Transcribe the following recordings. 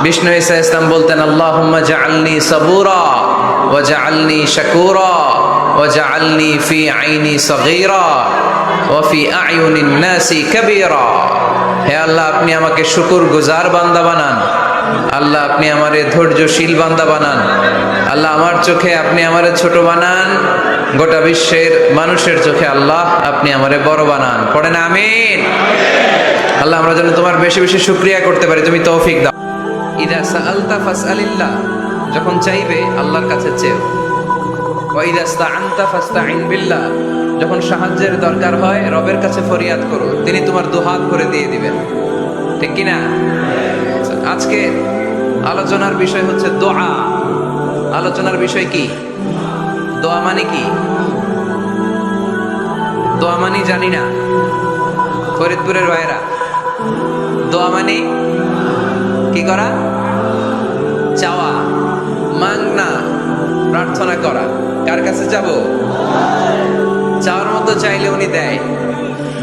বিষ্ণু ঈসা ইসলাম বলতেন, আল্লাহুম্মা জাআলনি সাবুরা ওয়া জাআলনি শাকুরা ওয়া জাআলনি ফি আইনি সগীরা ওয়া ফি আয়ুনিন নাসি কাবীরা। হে আল্লাহ, আপনি আমাকে শুকরগুজার বান্দা বানান। আল্লাহ, আপনি আমারে ধৈর্যশীল বান্দা বানান। আল্লাহ, আমার চোখে আপনি আমারে ছোট বানান, গোটা বিশ্বের মানুষের চোখে আল্লাহ আপনি আমারে বড় বানান। পড়েন আমিন। আল্লাহ, আমরা যেন তোমার বেশি বেশি শুকরিয়া করতে পারি, তুমি তৌফিক দাও। ইদা সাআলতা ফাসআলিল্লাহ, যখন চাইবে আল্লাহর কাছে চেও। ওয়া ইদা ইসতাআনতা ফাসতাইন বিল্লাহ, যখন সাহায্যের দরকার হয় রবের কাছে ফরিয়াদ করো, তিনি তোমার দুহাত করে দিয়ে দিবেন। ঠিক কি না? আজকে আলোচনার বিষয় হচ্ছে দোয়া। আলোচনার বিষয় কি? দোয়া মানে কি? দোয়া মানে জানি না ফরিদপুরের ভাইরা। দোয়া মানে কি করা? চাওয়া, মাংনা, প্রার্থনা করা। কার কাছে যাব? চাওয়ার মতো চাইলে উনি দেয়।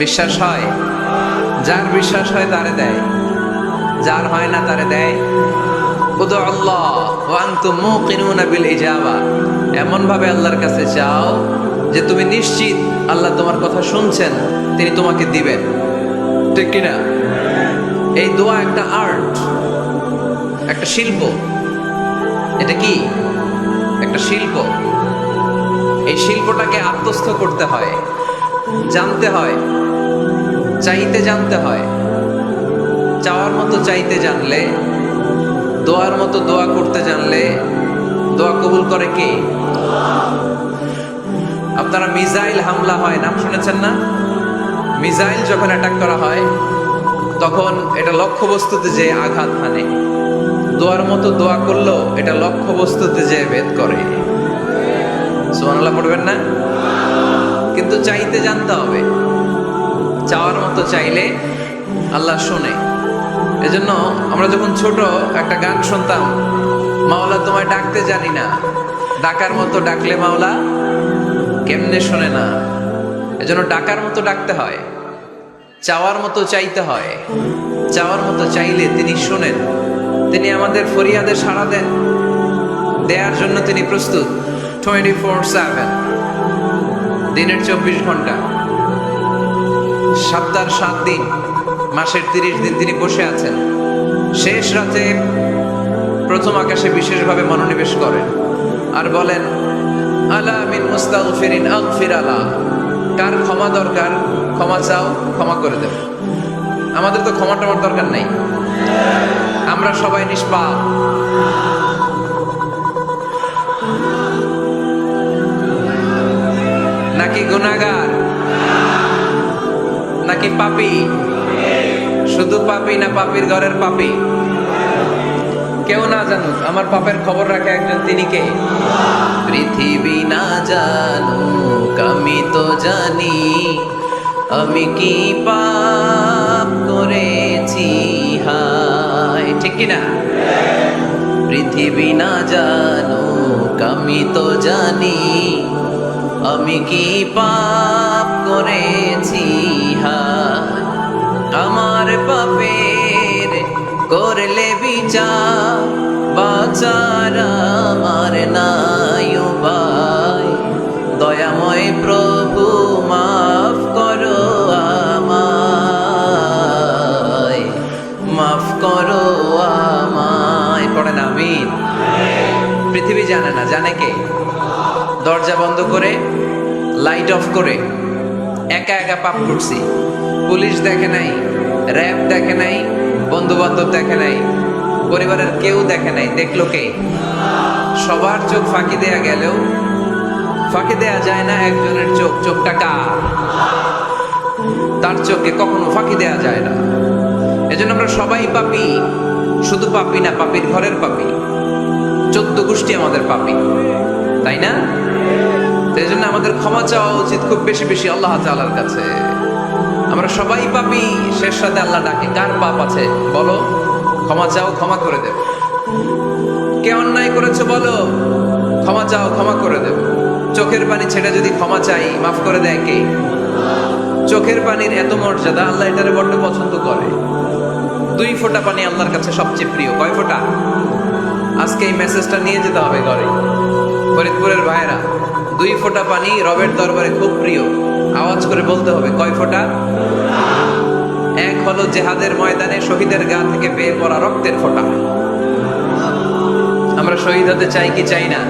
বিশ্বাস হয়? যার বিশ্বাস হয় তারে দেয়, যার হয় না তারে দেয়। উদু আল্লাহ ওয়া আনতুম মুকিনুনা বিল ইজাবা, এমন ভাবে আল্লাহর কাছে চাও যে তুমি নিশ্চিত আল্লাহ তোমার কথা শুনছেন, তিনি তোমাকে দিবেন। ঠিক কি না? এই দোয়া একটা আর্ট, একটা শিল্প। এটা কি? একটা শিল্প। এই শিল্পটাকে আত্মস্থ করতে হয়, জানতে হয়, চাইতে জানতে হয়। চাওয়ার মতো চাইতে জানলে, দোয়ার মতো দোয়া করতে জানলে দোয়া কবুল করে কে? আপনারা মিসাইল হামলা হয়, নাম শুনেছেন না? মিসাইল যখন অ্যাটাক করা হয় তখন এটা লক্ষ্যবস্তুতে যে আঘাত হানে। দোয়ার মতো দোয়া করলেও এটা লক্ষ্যবস্তুতে যে ভেদ করে। সুবহানাল্লাহ পড়বেন না? কিন্তু চাইতে জানতে হবে। চাওয়ার মতো চাইলে আল্লাহ শোনে। এজন্য আমরা যখন ছোট একটা গান শুনতাম, মাওলা তোমায় ডাকতে জানি না, ডাকার মতো ডাকলে মাওলা কেমনে শোনে না। এজন্য ডাকার মতো ডাকতে হয়, চাওয়ার মতো চাইতে হয়। চাওয়ার মতো চাইলে তিনি শোনেন, তিনি আমাদের ফরিয়াদে সাড়া দেন, দেওয়ার জন্য তিনি প্রস্তুত। 24/7, দিনের 24 ঘন্টা, সপ্তাহের 7 দিন, মাসের 30 দিন তিনি বসে আছেন। শেষ রাতে প্রথম আকাশে বিশেষভাবে মনোনিবেশ করেন আর বলেন, আলা মিন মুস্তাগফিরিন আগফির আলা। কার ক্ষমা দরকার? ক্ষমা চাও, ক্ষমা করে দেব। আমাদের তো ক্ষমা টমার দরকার নাই, আমরা সবাই নিষ্পাপ। নাকি গুনাহগার? নাকি পাপী? শুধু পাপী না পাপীর ঘরের পাপী? কেউ না জানুক, আমার পাপের খবর রাখে একজন, তিনি কে? পৃথিবী না জানুক, আমি তো জানি আমি কি পাপ করেছি। হায়, ঠিক কি না? পৃথিবী না জানুক, আমি তো জানি আমি কি পাপ করেছি। হায়, আমার পাপের করলে বিচার, বাঁচার আমার নাই উপায়। দয়াময় প্রভু মাফ করো আমায়, মাফ করো আমায়। পড়েন আমিন। পৃথিবী জানে না, জানে কে? দরজা বন্ধ করে, লাইট অফ করে একা একা পাপ করছি। পুলিশ দেখে নাই, র্যাব দেখে নাই, বন্ধু বান্ধব দেখে নাই, পরিবারের কেউ দেখে নাই। দেখলো কে? সবার চোখ ফাঁকি দেয়া গেলেও ফাঁকি দেয়া যায় না একজনের চোখ। চোখটা কার? তার চোখে কখনো ফাঁকি দেয়া যায় না। এজন্য আমরা সবাই পাপী। শুধু পাপী না, পাপীর ঘরের পাপী। 14 গোষ্ঠী আমাদের পাপী, তাই না? এই জন্য আমাদের ক্ষমা চাওয়া উচিত খুব বেশি বেশি আল্লাহ তাআলার কাছে। আমরা সবাই পাপী, শেষ সাথে আল্লাহ ডাকে, কার পাপ আছে বলো, ক্ষমা চাও, ক্ষমা করে দেব। কে অন্যায় করেছে বলো, ক্ষমা চাও, ক্ষমা করে দেব। চোখের পানি ছেড়ে যদি ক্ষমা চাই, মাফ করে দেয় কে? চোখের পানির এত মর্যাদা, আল্লাহ এটারে বড্ড পছন্দ করে। দুই ফোঁটা পানি আল্লাহর কাছে সবচেয়ে প্রিয়। কয় ফোঁটা? আজকে এই মেসেজটা নিয়ে যেতে হবে ঘরে। ফরিদপুরের ভাইরা, দুই ফোঁটা পানি রবের দরবারে খুব প্রিয়। আওয়াজ করে বলতে হবে, কয় ফোঁটা? এক হলো জেহাদের ময়দানে শহীদের গা থেকে বের পড়া রক্তের ফোঁটা। আমরা শহীদ হতে চাই কি চাই না?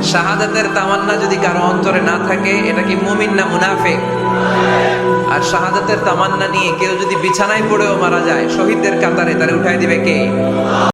শাহাদাতের তামান্না যদি কারো অন্তরে না থাকে, এটা কি মুমিন না মুনাফিক? আর শাহাদাতের তামান্না নিয়ে কেউ যদি বিছানায় পড়েও মারা যায়, শহীদদের কাতারে তারে উঠাই দিবে কে?